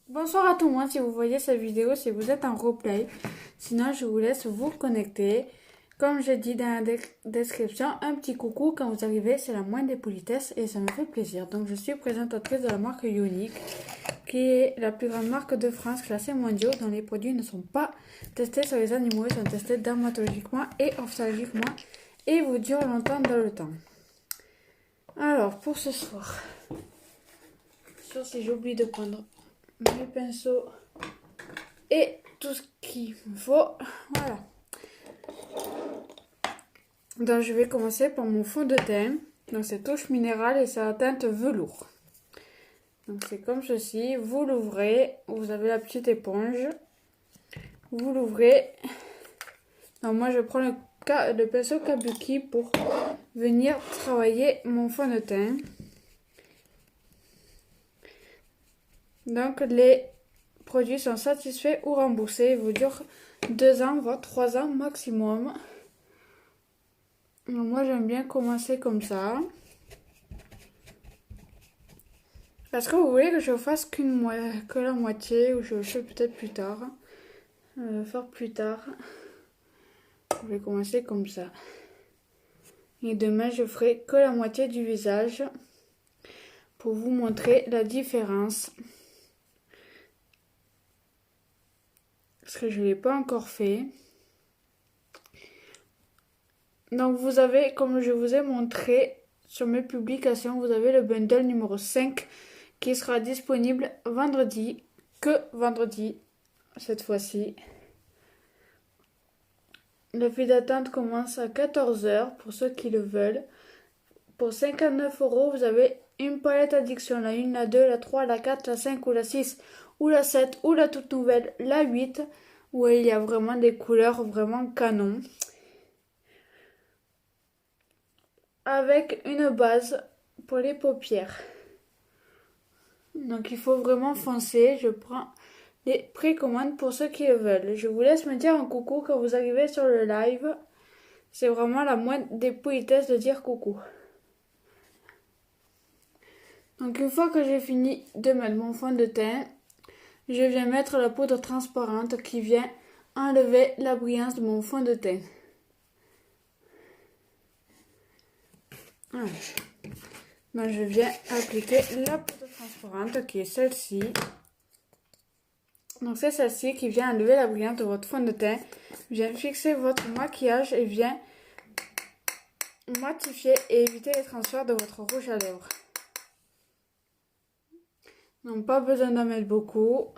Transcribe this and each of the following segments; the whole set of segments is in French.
Bonsoir à tout le monde, si vous voyez cette vidéo, si vous êtes en replay. Sinon, je vous laisse vous connecter. Comme j'ai dit dans la description, un petit coucou quand vous arrivez, c'est la moindre des politesses et ça me fait plaisir. Donc, je suis présentatrice de la marque Unique, qui est la plus grande marque de France classée mondiaux dont les produits ne sont pas testés sur les animaux, ils sont testés dermatologiquement et ophtalmologiquement et vous durent longtemps dans le temps. Alors, pour ce soir, sauf si j'oublie de prendre mes pinceaux et tout ce qu'il me faut. Voilà. Donc je vais commencer par mon fond de teint. Donc c'est touche minérale et c'est la teinte velours. Donc c'est comme ceci. Vous l'ouvrez. Vous avez la petite éponge. Vous l'ouvrez. Donc moi je prends le pinceau Kabuki pour venir travailler mon fond de teint. Donc les produits sont satisfaits ou remboursés. Ils vous durent 2 ans, voire 3 ans maximum. Donc moi j'aime bien commencer comme ça. Est-ce que vous voulez que je fasse que la moitié ou je le fais peut-être plus tard? Faire plus tard. Je vais commencer comme ça. Et demain je ferai que la moitié du visage pour vous montrer la différence. Parce que je ne l'ai pas encore fait. Donc vous avez, comme je vous ai montré sur mes publications, vous avez le bundle numéro 5 qui sera disponible vendredi, que vendredi cette fois-ci. Le fil d'attente commence à 14 h pour ceux qui le veulent. Pour 59 €, vous avez une palette addiction, la 1, la 2, la 3, la 4, la 5 ou la 6 ou la 7 ou la toute nouvelle, la 8, où il y a vraiment des couleurs vraiment canon. Avec une base pour les paupières. Donc il faut vraiment foncer. Je prends les précommandes pour ceux qui le veulent. Je vous laisse me dire un coucou quand vous arrivez sur le live. C'est vraiment la moindre des politesses de dire coucou. Donc une fois que j'ai fini de mettre mon fond de teint, je viens mettre la poudre transparente qui vient enlever la brillance de mon fond de teint. Voilà. Donc je viens appliquer la poudre transparente qui est celle-ci. Donc c'est celle-ci qui vient enlever la brillance de votre fond de teint, vient fixer votre maquillage et vient matifier et éviter les transferts de votre rouge à lèvres. Donc pas besoin d'en mettre beaucoup.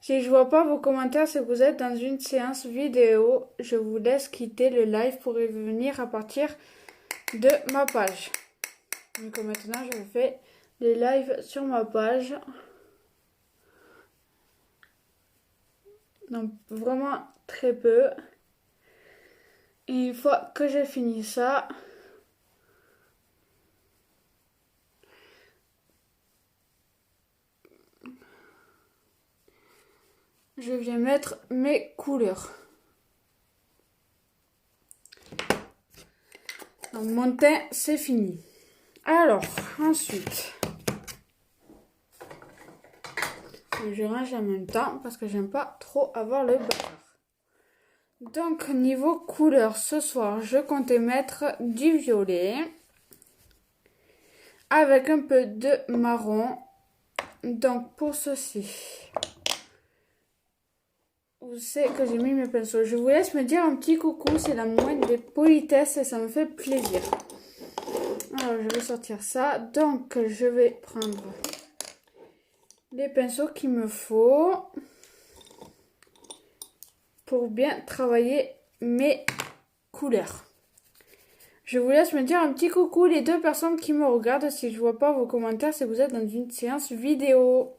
Si je vois pas vos commentaires, si vous êtes dans une séance vidéo, je vous laisse quitter le live pour y venir à partir de ma page. Donc maintenant je vous fais les lives sur ma page. Donc vraiment très peu. Et une fois que j'ai fini ça, je viens mettre mes couleurs. Donc mon teint c'est fini. Alors ensuite, je range en même temps parce que j'aime pas trop avoir le bazar. Donc niveau couleur, ce soir je comptais mettre du violet avec un peu de marron. Donc pour ceci, vous savez que j'ai mis mes pinceaux. Je vous laisse me dire un petit coucou, c'est la moindre des politesses et ça me fait plaisir. Alors je vais sortir ça. Donc je vais prendre les pinceaux qu'il me faut pour bien travailler mes couleurs. Je vous laisse me dire un petit coucou les 2 personnes qui me regardent. Si je vois pas vos commentaires, si vous êtes dans une séance vidéo.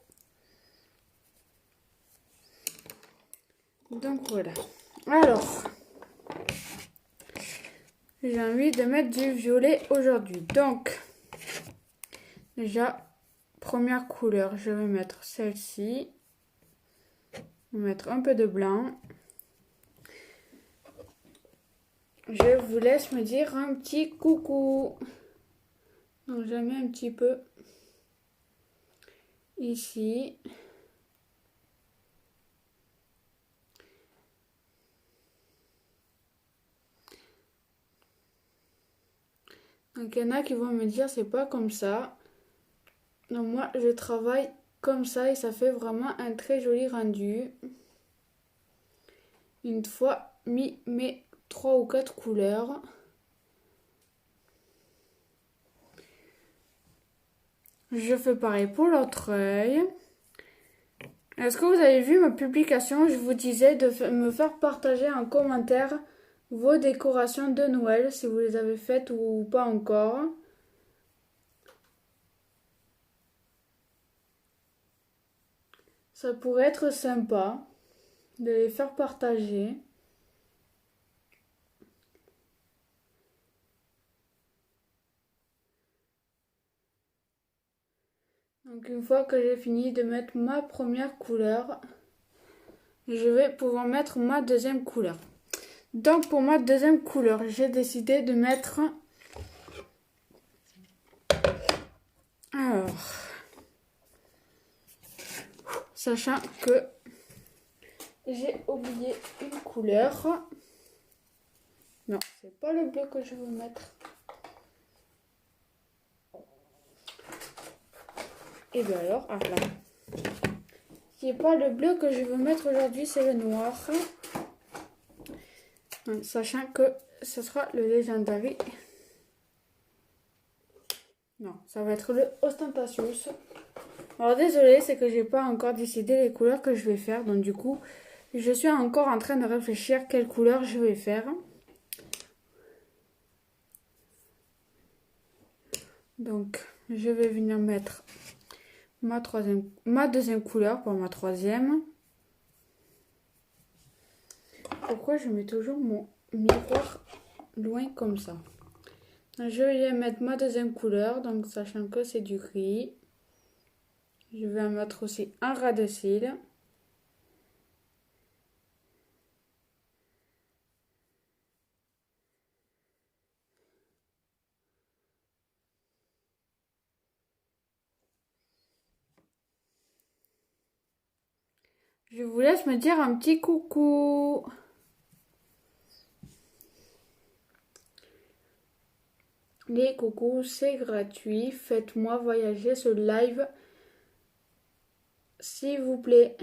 Donc voilà. Alors, j'ai envie de mettre du violet aujourd'hui. Donc, déjà, première couleur, je vais mettre celle-ci. Je vais mettre un peu de blanc. Je vous laisse me dire un petit coucou. Donc, je mets un petit peu ici. Donc il y en a qui vont me dire c'est pas comme ça. Donc moi je travaille comme ça et ça fait vraiment un très joli rendu. Une fois mis mes 3 ou 4 couleurs. Je fais pareil pour l'autre œil. Est-ce que vous avez vu ma publication? Je vous disais de me faire partager en commentaire vos décorations de Noël, si vous les avez faites ou pas encore. Ça pourrait être sympa de les faire partager. Donc une fois que j'ai fini de mettre ma première couleur, je vais pouvoir mettre ma deuxième couleur. Donc pour ma deuxième couleur, j'ai décidé de mettre... Alors... Sachant que j'ai oublié une couleur. Non, c'est pas le bleu que je veux mettre. Et bien alors, ah là. C'est pas le bleu que je veux mettre aujourd'hui, c'est le noir. Sachant que ce sera le Legendary. Non, ça va être le Ostentatious. Alors désolé, c'est que j'ai pas encore décidé les couleurs que je vais faire. Donc du coup, je suis encore en train de réfléchir quelle couleur je vais faire. Donc je vais venir mettre ma deuxième couleur pour ma troisième. Pourquoi je mets toujours mon miroir loin comme ça? Je vais mettre ma deuxième couleur, donc sachant que c'est du gris. Je vais en mettre aussi un ras de cils. Je vous laisse me dire un petit coucou. Les coucous, c'est gratuit. Faites-moi voyager ce live, s'il vous plaît.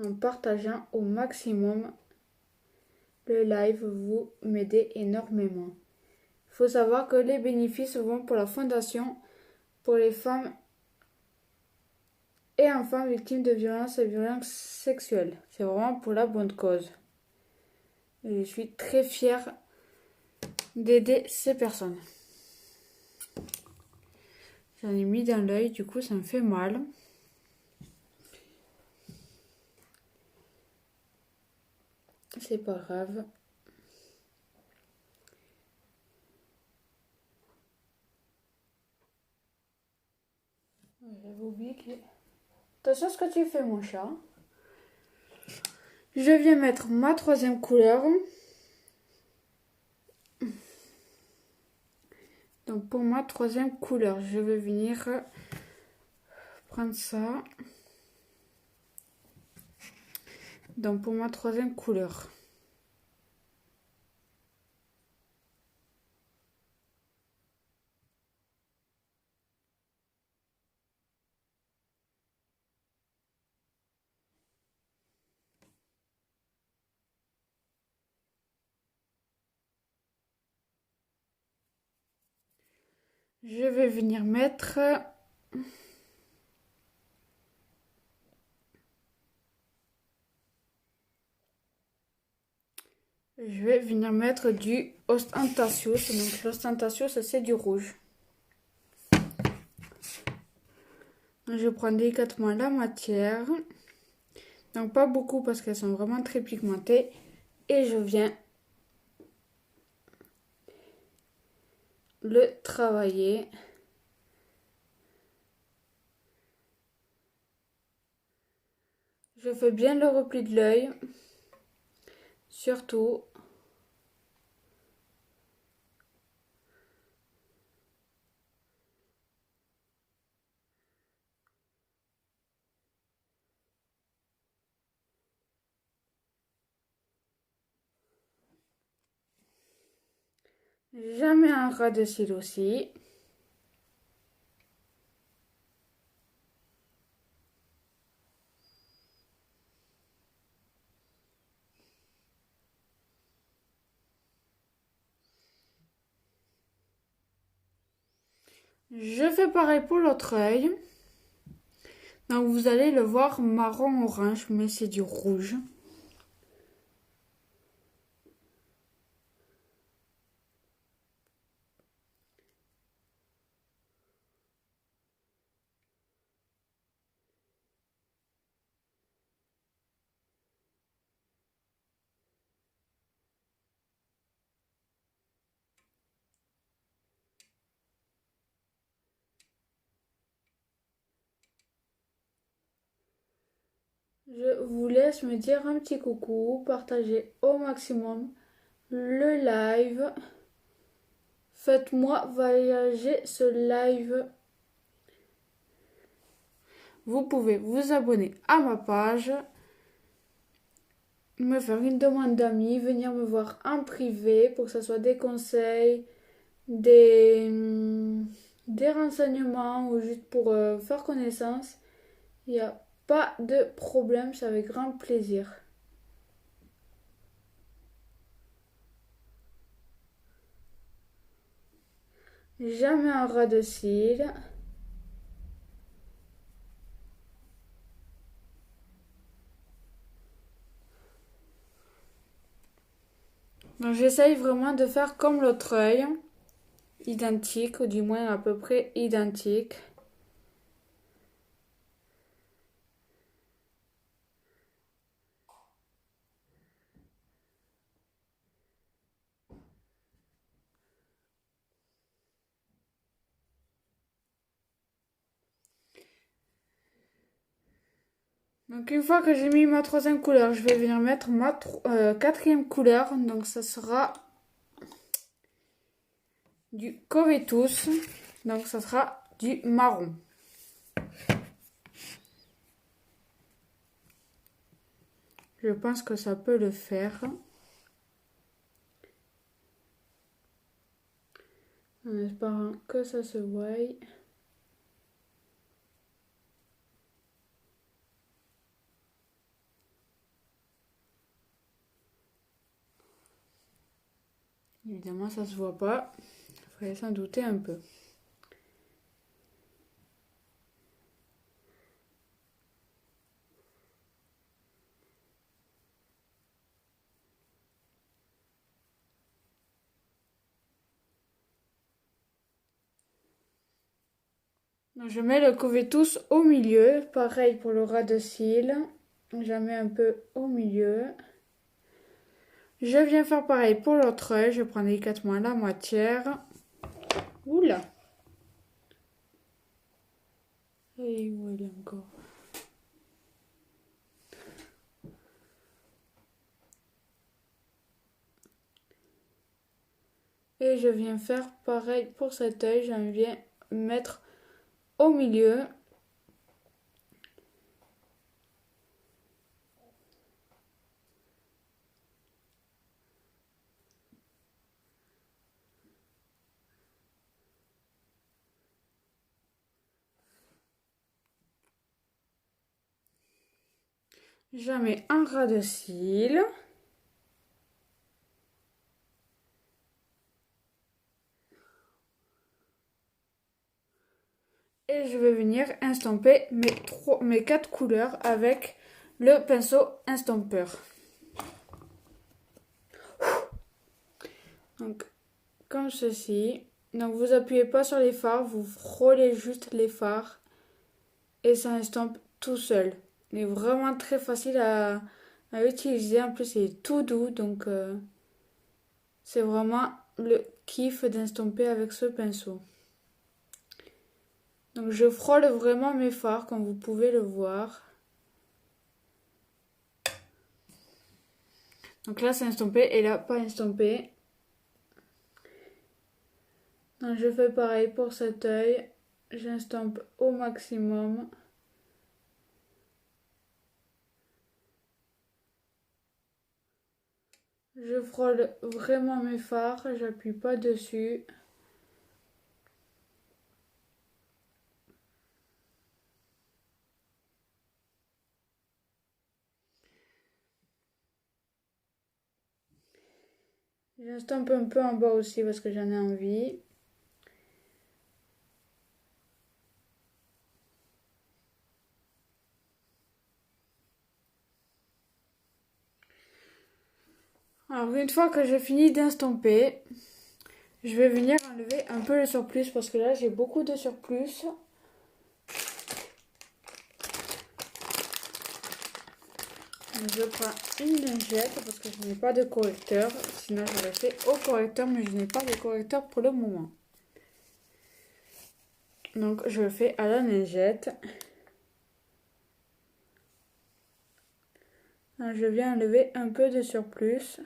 En partageant au maximum le live, vous m'aidez énormément. Il faut savoir que les bénéfices vont pour la fondation pour les femmes et enfants victimes de violences et violences sexuelles. C'est vraiment pour la bonne cause. Et je suis très fière d'aider ces personnes. J'en ai mis dans l'œil, du coup ça me fait mal. C'est pas grave. J'avais oublié que... Attention à ce que tu fais, mon chat. Je viens mettre ma troisième couleur. Donc pour ma troisième couleur, je vais venir prendre ça. Donc pour ma troisième couleur. Je vais venir mettre... Je vais venir mettre du Ostentatious. Donc l'Ostentatious, c'est du rouge. Je prends délicatement la matière. Donc pas beaucoup parce qu'elles sont vraiment très pigmentées. Et je viens le travailler. Je fais bien le repli de l'œil. Surtout. Jamais un ras de cils aussi. Je fais pareil pour l'autre œil. Donc vous allez le voir marron-orange, mais c'est du rouge. Je vous laisse me dire un petit coucou, partagez au maximum le live. Faites-moi voyager ce live. Vous pouvez vous abonner à ma page, me faire une demande d'amis, venir me voir en privé pour que ce soit des conseils, des renseignements ou juste pour faire connaissance. Il n'y a pas de problème, c'est avec grand plaisir. Jamais un ras de cils. Donc j'essaye vraiment de faire comme l'autre œil, identique ou du moins à peu près identique. Donc une fois que j'ai mis ma troisième couleur, je vais venir mettre ma quatrième couleur. Donc ça sera du Covetus. Donc ça sera du marron. Je pense que ça peut le faire. En espérant que ça se voie. Évidemment, ça se voit pas. Il faudrait s'en douter un peu. Donc, je mets le Covetus au milieu. Pareil pour le ras de cils. Je mets un peu au milieu. Je viens faire pareil pour l'autre œil. Je prends délicatement la moitié. Oula! Et où elle est encore? Et je viens faire pareil pour cet œil. Je viens mettre au milieu. Je mets un ras de cils. Et je vais venir estomper mes 4 couleurs avec le pinceau estompeur. Donc, comme ceci. Donc, vous appuyez pas sur les fards, vous frôlez juste les fards. Et ça estompe tout seul. Il est vraiment très facile à utiliser. En plus, il est tout doux. Donc, c'est vraiment le kiff d'estomper avec ce pinceau. Donc je frôle vraiment mes fards comme vous pouvez le voir. Donc là c'est estompé et là pas estompé. Donc je fais pareil pour cet œil. J'estompe au maximum. Je frôle vraiment mes fards, j'appuie pas dessus. J'estompe un peu en bas aussi parce que j'en ai envie. Alors une fois que j'ai fini d'estomper, je vais venir enlever un peu le surplus parce que là j'ai beaucoup de surplus. Je prends une lingette parce que je n'ai pas de correcteur. Sinon j'aurais fait au correcteur, mais je n'ai pas de correcteur pour le moment. Donc je le fais à la lingette. Alors, je viens enlever un peu de surplus.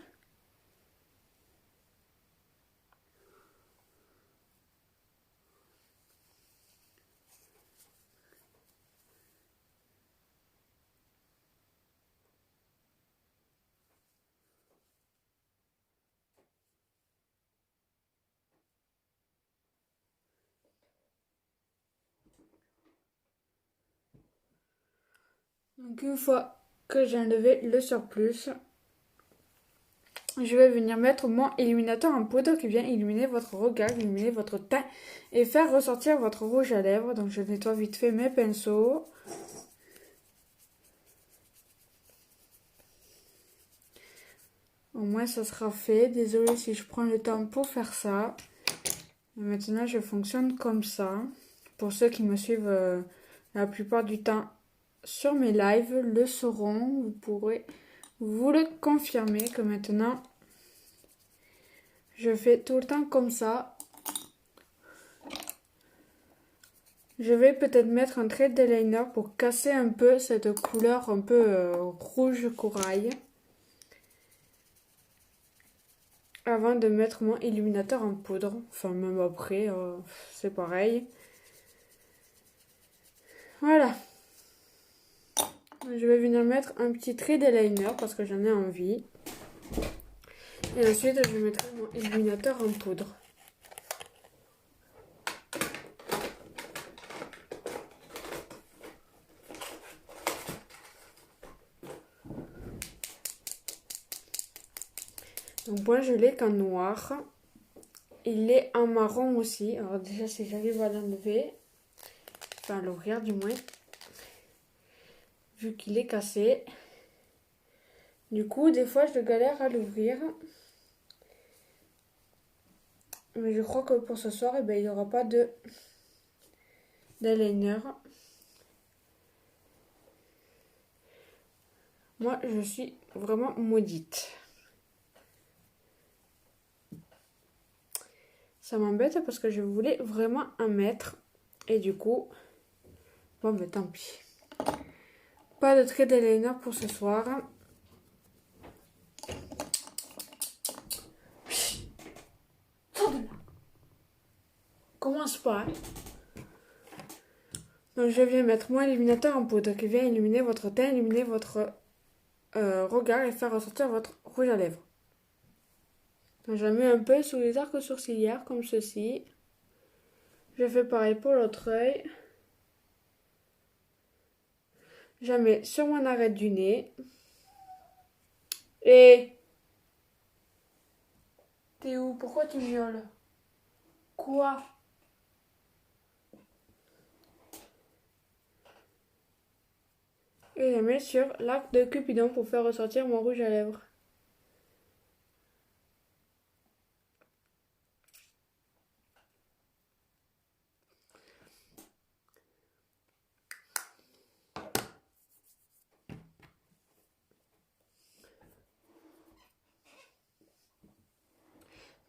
Donc une fois que j'ai enlevé le surplus, je vais venir mettre mon illuminateur en poudre qui vient illuminer votre regard, illuminer votre teint et faire ressortir votre rouge à lèvres. Donc je nettoie vite fait mes pinceaux. Au moins ça sera fait. Désolée si je prends le temps pour faire ça. Et maintenant je fonctionne comme ça. Pour ceux qui me suivent la plupart du temps sur mes lives le sauront. Vous pourrez vous le confirmer que maintenant je fais tout le temps comme ça. Je vais peut-être mettre un trait d'eyeliner pour casser un peu cette couleur un peu rouge corail. Avant de mettre mon illuminateur en poudre. Enfin même après, c'est pareil. Voilà. Je vais venir mettre un petit trait d'eyeliner parce que j'en ai envie. Et ensuite je mettrai mon illuminateur en poudre. Donc moi je l'ai qu'en noir. Il est en marron aussi. Alors déjà si j'arrive à l'enlever, enfin à l'ouvrir du moins, vu qu'il est cassé. Du coup des fois je galère à l'ouvrir. Mais je crois que pour ce soir, il n'y aura pas d'eyeliner. Moi je suis vraiment maudite. Ça m'embête parce que je voulais vraiment en mettre. Et du coup, bon ben tant pis. Pas de trait d'eyeliner pour ce soir. Sors de là. Commence pas. Donc je viens mettre mon illuminateur en poudre qui vient illuminer votre teint, illuminer votre regard et faire ressortir votre rouge à lèvres. Donc je mets un peu sous les arcs sourcilières comme ceci. Je fais pareil pour l'autre œil. Je mets sur mon arête du nez. Et t'es où? Pourquoi tu violes? Quoi? Et je mets sur l'arc de Cupidon pour faire ressortir mon rouge à lèvres.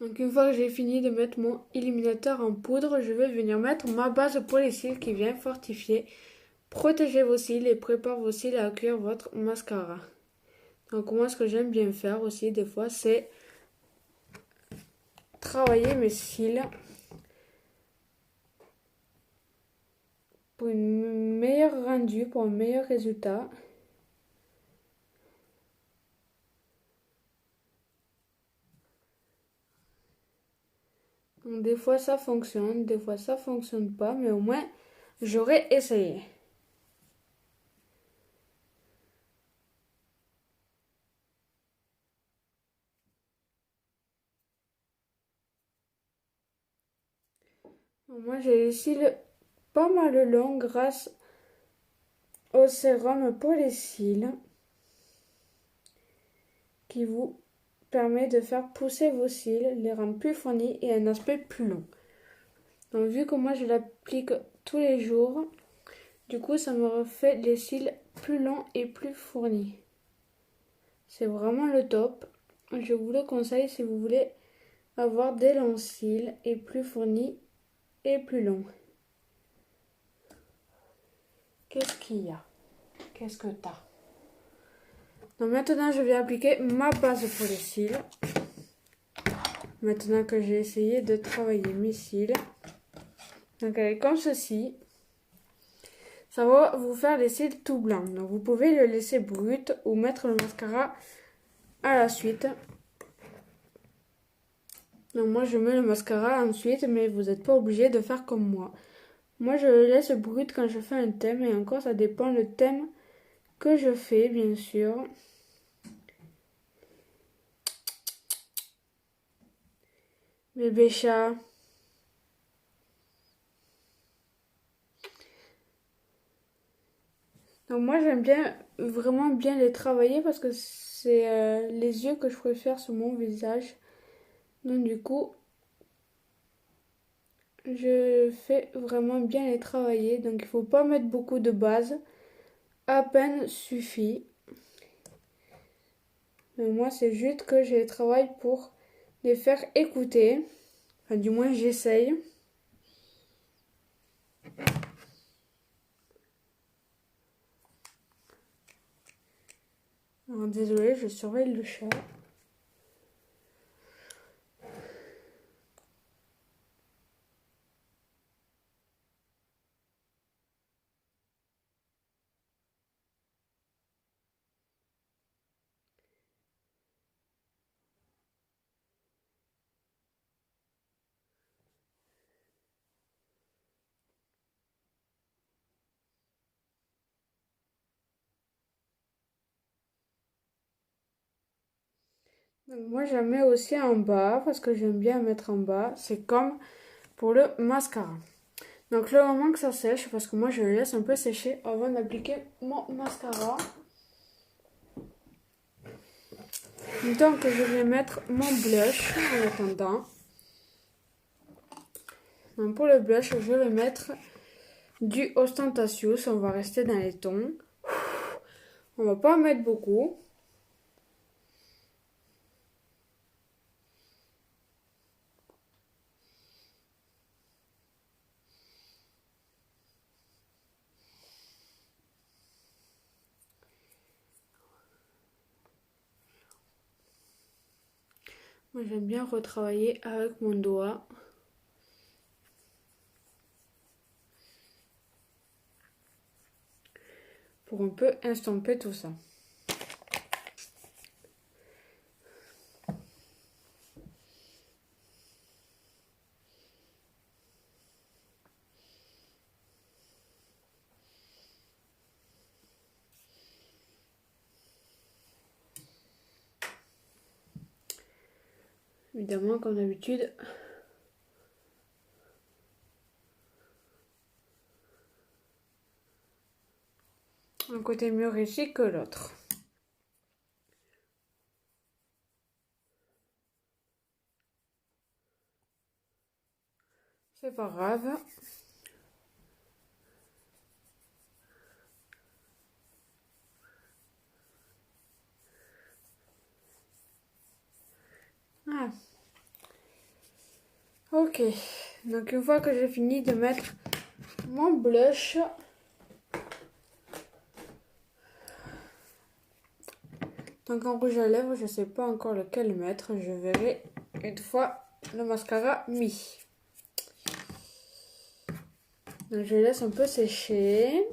Donc une fois que j'ai fini de mettre mon illuminateur en poudre, je vais venir mettre ma base pour les cils qui vient fortifier, protéger vos cils et prépare vos cils à accueillir votre mascara. Donc moi ce que j'aime bien faire aussi des fois c'est travailler mes cils pour une meilleure rendu, pour un meilleur résultat. Des fois ça fonctionne, des fois ça fonctionne pas, mais au moins j'aurais essayé. Moi j'ai les cils pas mal longs grâce au sérum pour les cils qui vous permet de faire pousser vos cils, les rendre plus fournis et un aspect plus long. Donc vu que moi je l'applique tous les jours, du coup ça me refait les cils plus longs et plus fournis. C'est vraiment le top. Je vous le conseille si vous voulez avoir des longs cils et plus fournis et plus longs. Qu'est-ce qu'il y a? Qu'est-ce que t'as? Donc maintenant je vais appliquer ma base pour les cils. Maintenant que j'ai essayé de travailler mes cils. Donc elle est comme ceci. Ça va vous faire les cils tout blancs. Donc vous pouvez le laisser brut ou mettre le mascara à la suite. Donc moi je mets le mascara ensuite, mais vous n'êtes pas obligé de faire comme moi. Moi je le laisse brut quand je fais un thème, et encore ça dépend le thème que je fais bien sûr. Bébé chat. Donc moi j'aime bien, vraiment bien les travailler parce que c'est les yeux que je préfère sur mon visage. Donc du coup, je fais vraiment bien les travailler. Donc il faut pas mettre beaucoup de base. À peine suffit. Mais moi c'est juste que je les travaille pour les faire écouter. Enfin du moins j'essaye. Alors, désolée, je surveille le chat. Donc moi j'en mets aussi en bas parce que j'aime bien mettre en bas. C'est comme pour le mascara. Donc le moment que ça sèche, parce que moi je le laisse un peu sécher avant d'appliquer mon mascara. Donc je vais mettre mon blush en attendant. Donc pour le blush, je vais mettre du Ostentatious. On va rester dans les tons. On va pas en mettre beaucoup. Moi j'aime bien retravailler avec mon doigt. Pour un peu estomper tout ça. Évidemment, comme d'habitude, un côté mieux réussi que l'autre. C'est pas grave. Ah. Ok. Donc une fois que j'ai fini de mettre mon blush, donc en rouge à lèvres, je sais pas encore lequel mettre. Je verrai une fois le mascara mis. Donc je laisse un peu sécher.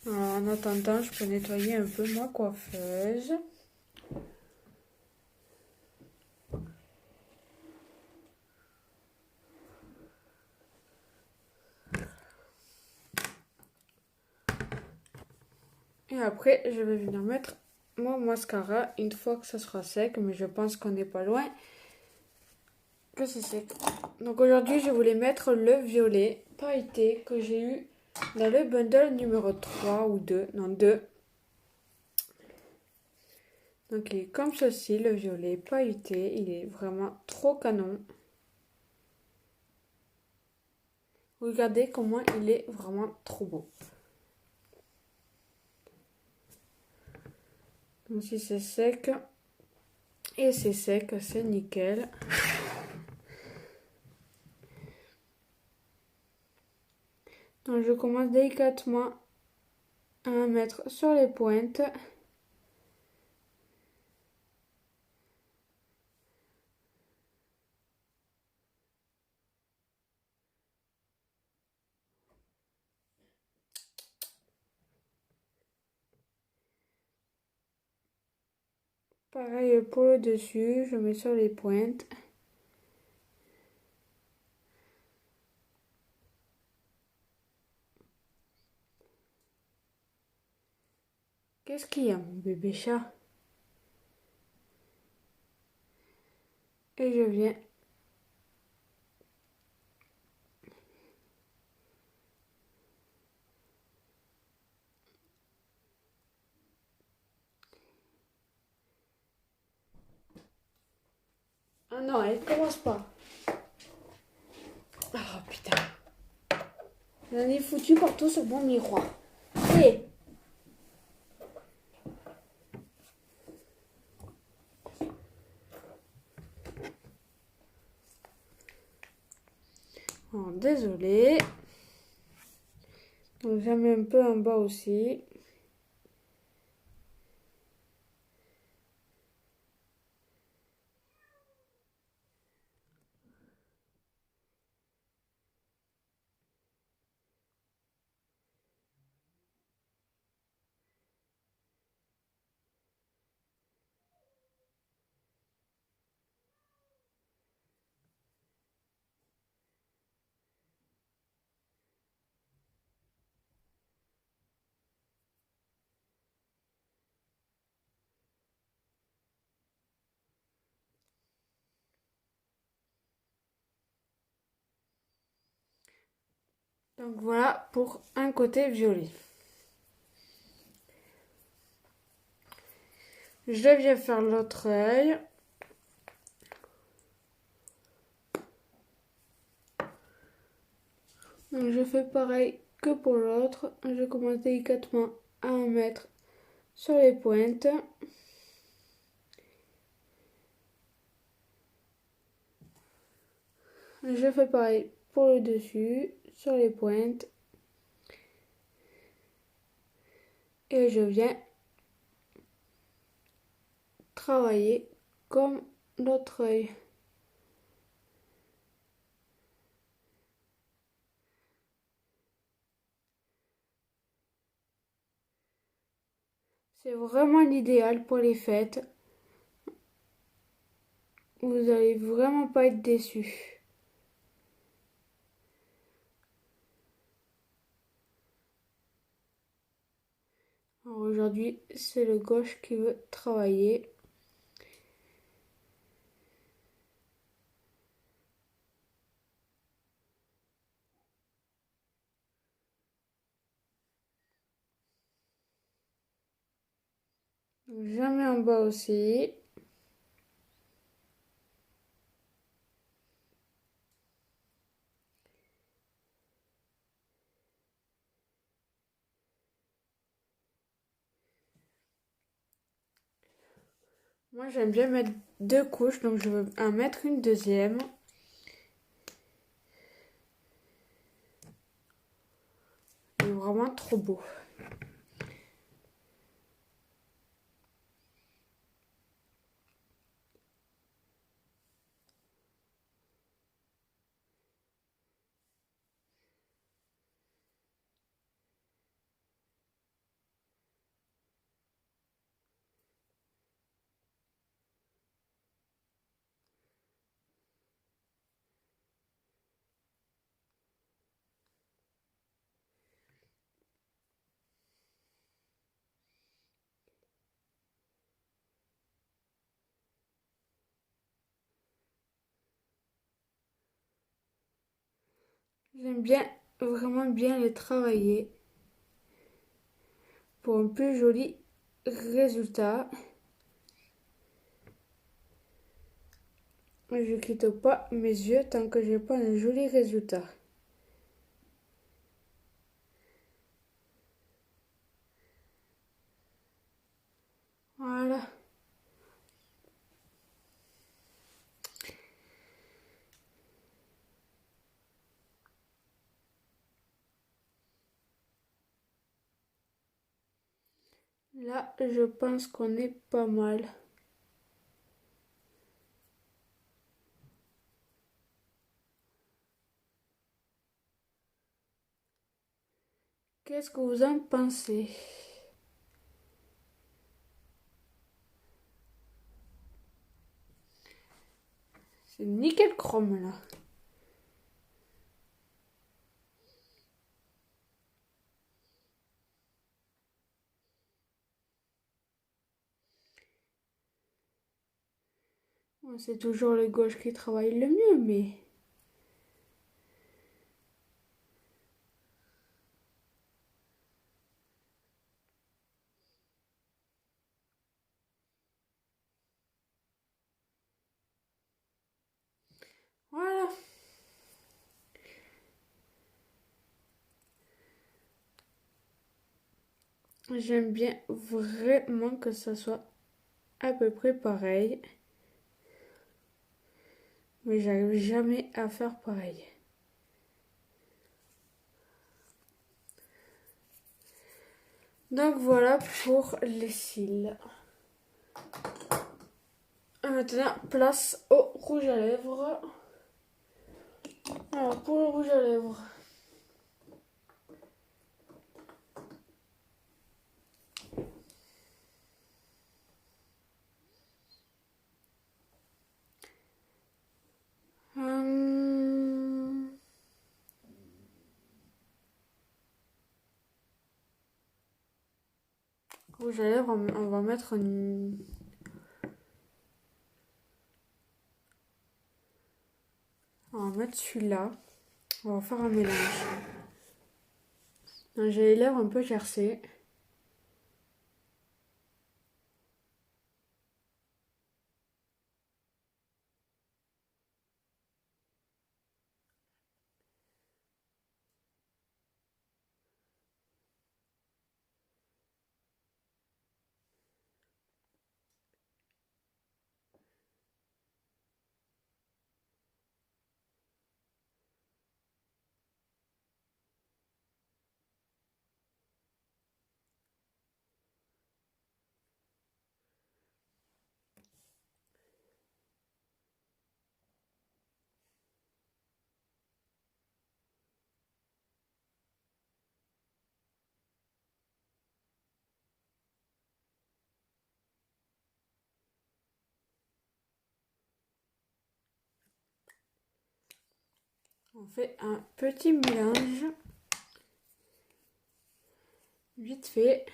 Alors, en attendant, je peux nettoyer un peu ma coiffeuse. Et après, je vais venir mettre mon mascara une fois que ça sera sec, mais je pense qu'on n'est pas loin que c'est sec. Donc aujourd'hui, je voulais mettre le violet pailleté que j'ai eu dans le bundle numéro 3 ou 2, non 2. Donc il est comme ceci, le violet pailleté, il est vraiment trop canon. Regardez comment il est vraiment trop beau. Donc si c'est sec, et c'est sec, c'est nickel. Donc je commence délicatement à mettre sur les pointes. Pareil pour le dessus, je mets sur les pointes. Qu'est-ce qu'il y a, mon bébé chat? Et je viens ah non, elle commence pas. Oh putain. J'en ai foutu partout sur mon miroir. Et oh, désolée. Donc j'en mets un peu en bas aussi. Donc voilà pour un côté violet. Je viens faire l'autre œil. Donc je fais pareil que pour l'autre. Je commence délicatement à en mettre sur les pointes. Je fais pareil pour le dessus, sur les pointes. Et je viens travailler comme l'autre œil. C'est vraiment l'idéal pour les fêtes. Vous allez vraiment pas être déçus. Alors aujourd'hui, c'est le gauche qui veut travailler. Je mets en bas aussi. Moi, j'aime bien mettre 2 couches, donc je veux en mettre une deuxième. C'est vraiment trop beau. J'aime bien, vraiment bien les travailler pour un plus joli résultat. Je quitte pas mes yeux tant que j'ai pas un joli résultat. Voilà. Là, je pense qu'on est pas mal. Qu'est-ce que vous en pensez? C'est nickel chrome là. Bon, c'est toujours le gauche qui travaille le mieux, mais... Voilà. J'aime bien vraiment que ça soit à peu près pareil. Mais j'arrive jamais à faire pareil. Donc voilà pour les cils. Maintenant, place au rouge à lèvres. Alors, pour le rouge à lèvres, rouge à lèvres, on va mettre on va mettre celui-là. On va faire un mélange. J'ai les lèvres un peu gercées. On fait un petit mélange. Vite fait.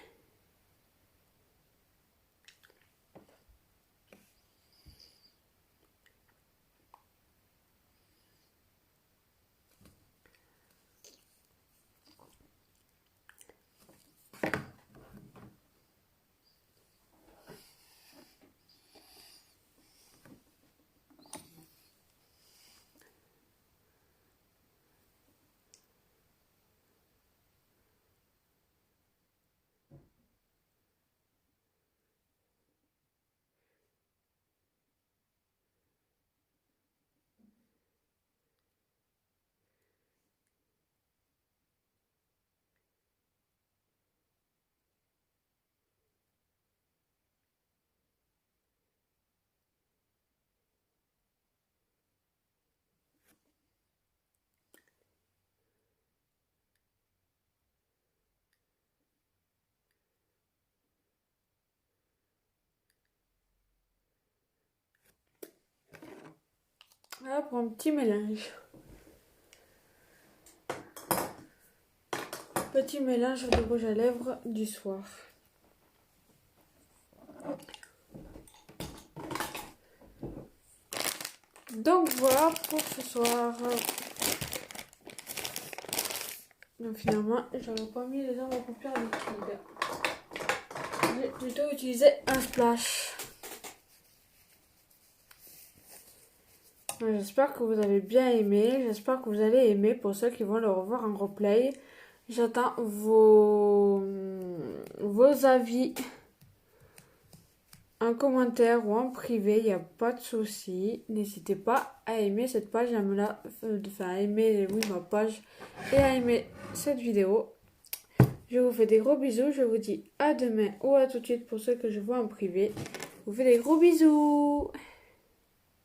Voilà pour un petit mélange. Petit mélange de rouge à lèvres du soir. Donc voilà pour ce soir. Donc finalement, j'aurais pas mis les ombres à paupières liquides. J'ai plutôt utilisé un splash. J'espère que vous avez bien aimé. J'espère que vous allez aimer pour ceux qui vont le revoir en replay. J'attends vos avis en commentaire ou en privé. Il n'y a pas de souci. N'hésitez pas à aimer cette page, à aimer ma page et à aimer cette vidéo. Je vous fais des gros bisous. Je vous dis à demain ou à tout de suite pour ceux que je vois en privé. Je vous fais des gros bisous.